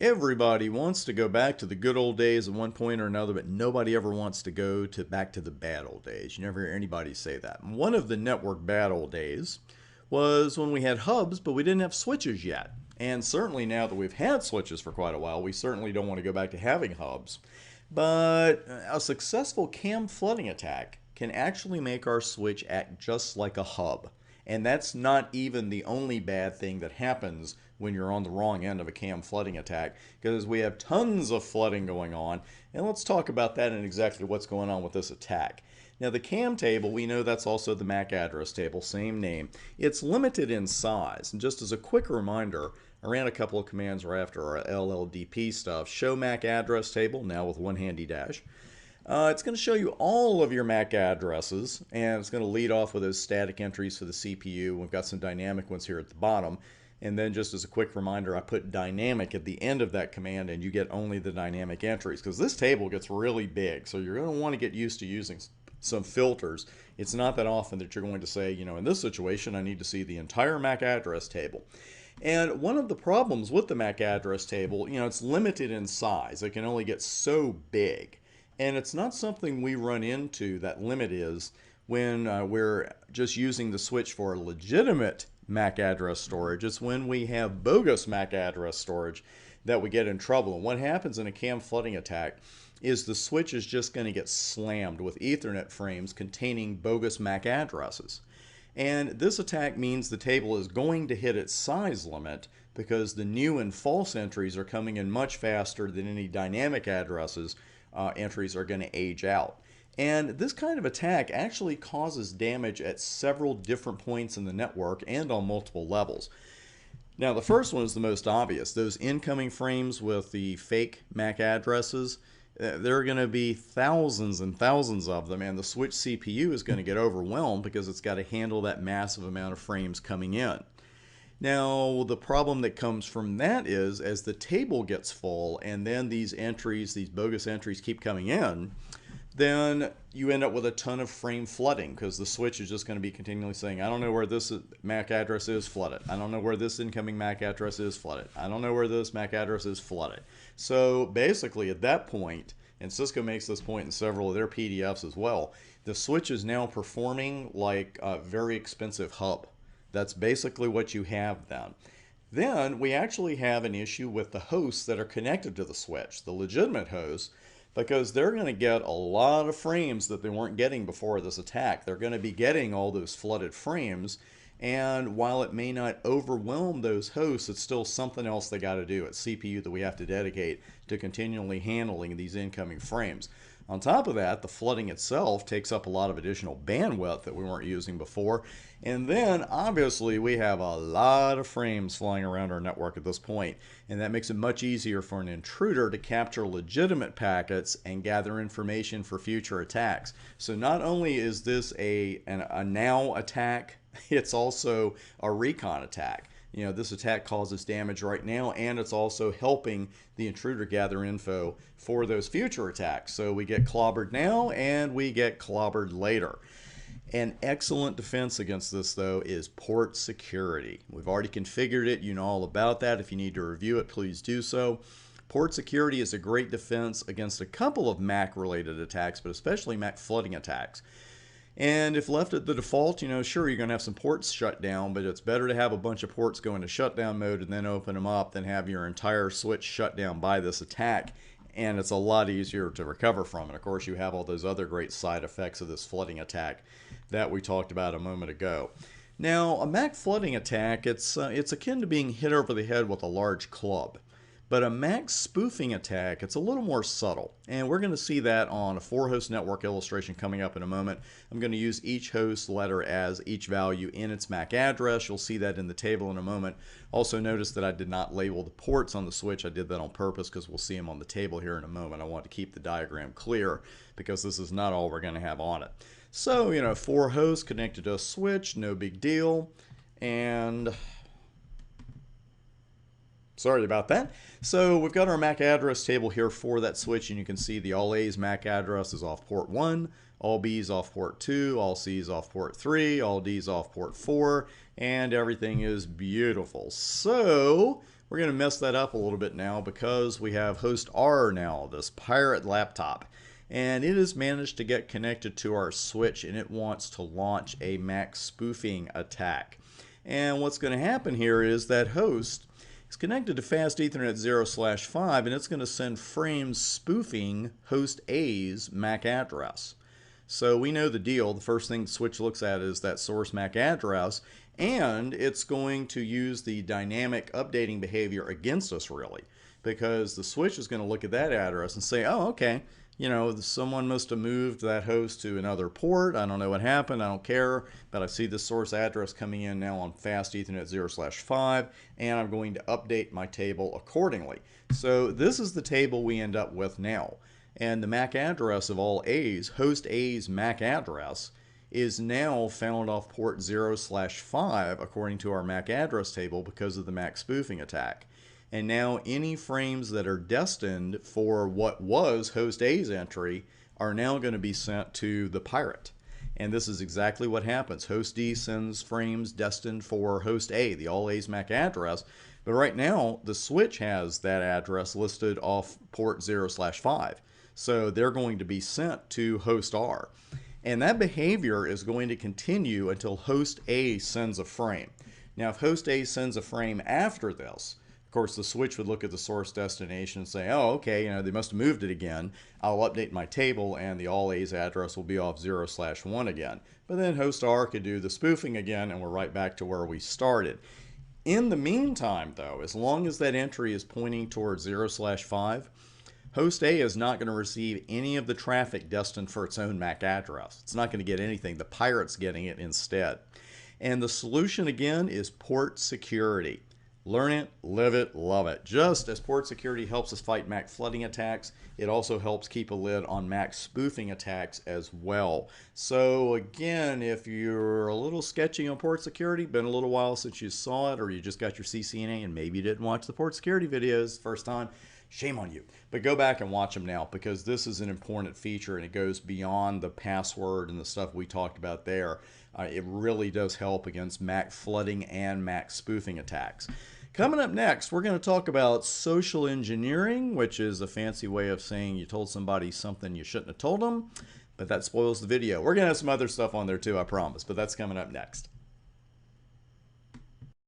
Everybody wants to go back to the good old days at one point or another, but nobody ever wants to go back to the bad old days. You never hear anybody say that. One of the network bad old days was when we had hubs, but we didn't have switches yet. And certainly now that we've had switches for quite a while, we certainly don't want to go back to having hubs. But a successful cam flooding attack can actually make our switch act just like a hub. And that's not even the only bad thing that happens when you're on the wrong end of a cam flooding attack, because we have tons of flooding going on. And let's talk about that and exactly what's going on with this attack. Now, the cam table, we know that's also the MAC address table, same name. It's limited in size. And just as a quick reminder, I ran a couple of commands right after our LLDP stuff. Show MAC address table, now with one handy dash. It's going to show you all of your MAC addresses, and it's going to lead off with those static entries for the CPU. We've got some dynamic ones here at the bottom. And then just as a quick reminder, I put dynamic at the end of that command, and you get only the dynamic entries, because this table gets really big. So you're going to want to get used to using some filters. It's not that often that you're going to say, in this situation, I need to see the entire MAC address table. And one of the problems with the MAC address table, it's limited in size. It can only get so big. And it's not something we run into, that limit is, when we're just using the switch for legitimate MAC address storage. It's when we have bogus MAC address storage that we get in trouble. And what happens in a cam flooding attack is the switch is just going to get slammed with Ethernet frames containing bogus MAC addresses. And this attack means the table is going to hit its size limit because the new and false entries are coming in much faster than any dynamic addresses entries are going to age out. And this kind of attack actually causes damage at several different points in the network and on multiple levels. Now, the first one is the most obvious. Those incoming frames with the fake MAC addresses, there are going to be thousands and thousands of them, and the switch CPU is going to get overwhelmed because it's got to handle that massive amount of frames coming in. Now, the problem that comes from that is, as the table gets full and then these entries, these bogus entries keep coming in, then you end up with a ton of frame flooding, because the switch is just going to be continually saying, I don't know where this MAC address is, flooded. I don't know where this incoming MAC address is, flooded. I don't know where this MAC address is, flooded. So basically at that point, and Cisco makes this point in several of their PDFs as well, the switch is now performing like a very expensive hub. That's basically what you have then. Then we actually have an issue with the hosts that are connected to the switch, the legitimate hosts, because they're going to get a lot of frames that they weren't getting before this attack. They're going to be getting all those flooded frames, and while it may not overwhelm those hosts, it's still something else they got to do. It's CPU that we have to dedicate to continually handling these incoming frames. On top of that, the flooding itself takes up a lot of additional bandwidth that we weren't using before. And then, obviously, we have a lot of frames flying around our network at this point. And that makes it much easier for an intruder to capture legitimate packets and gather information for future attacks. So not only is this a now attack, it's also a recon attack. This attack causes damage right now, and it's also helping the intruder gather info for those future attacks. So we get clobbered now, and we get clobbered later. An excellent defense against this, though, is port security. We've already configured it. You know all about that. If you need to review it, please do so. Port security is a great defense against a couple of MAC-related attacks, but especially MAC flooding attacks. And if left at the default, sure, you're going to have some ports shut down, but it's better to have a bunch of ports go into shutdown mode and then open them up than have your entire switch shut down by this attack. And it's a lot easier to recover from. And of course, you have all those other great side effects of this flooding attack that we talked about a moment ago. Now, a MAC flooding attack, it's akin to being hit over the head with a large club. But a MAC spoofing attack, it's a little more subtle. And we're going to see that on a 4-host network illustration coming up in a moment. I'm going to use each host letter as each value in its MAC address. You'll see that in the table in a moment. Also notice that I did not label the ports on the switch. I did that on purpose because we'll see them on the table here in a moment. I want to keep the diagram clear because this is not all we're going to have on it. So, 4 hosts connected to a switch, no big deal. And sorry about that. So we've got our MAC address table here for that switch, and you can see the all A's MAC address is off port 1, all B's off port 2, all C's off port 3, all D's off port 4, and everything is beautiful. So We're going to mess that up a little bit now because we have host R now, this pirate laptop. And it has managed to get connected to our switch, and it wants to launch a MAC spoofing attack. And what's going to happen here is that host is connected to fast Ethernet 0/5, and it's going to send frames spoofing host A's MAC address. So we know the deal. The first thing the switch looks at is that source MAC address, and it's going to use the dynamic updating behavior against us, really, because the switch is going to look at that address and say, oh, okay, you know, someone must have moved that host to another port. I don't know what happened. I don't care. But I see the source address coming in now on fast Ethernet 0/5, and I'm going to update my table accordingly. So this is the table we end up with now. And the MAC address of all A's, host A's MAC address, is now found off port 0/5 according to our MAC address table because of the MAC spoofing attack. And now any frames that are destined for what was host A's entry are now going to be sent to the pirate. And this is exactly what happens. Host D sends frames destined for host A, the all A's MAC address. But right now, the switch has that address listed off port 0/5. So they're going to be sent to host R. And that behavior is going to continue until host A sends a frame. Now, if host A sends a frame after this, of course, the switch would look at the source destination and say, oh, okay, you know, they must have moved it again. I'll update my table, and the all A's address will be off 0/1 again. But then host R could do the spoofing again, and we're right back to where we started. In the meantime, though, as long as that entry is pointing towards 0/5, host A is not going to receive any of the traffic destined for its own MAC address. It's not going to get anything. The pirate's getting it instead. And the solution, again, is port security. Learn it, live it, love it. Just as port security helps us fight MAC flooding attacks, it also helps keep a lid on MAC spoofing attacks as well. So again, if you're a little sketchy on port security, been a little while since you saw it, or you just got your CCNA and maybe you didn't watch the port security videos the first time, shame on you. But go back and watch them now, because this is an important feature and it goes beyond the password and the stuff we talked about there. It really does help against MAC flooding and MAC spoofing attacks. Coming up next, we're going to talk about social engineering, which is a fancy way of saying you told somebody something you shouldn't have told them, but that spoils the video. We're going to have some other stuff on there too, I promise, but that's coming up next.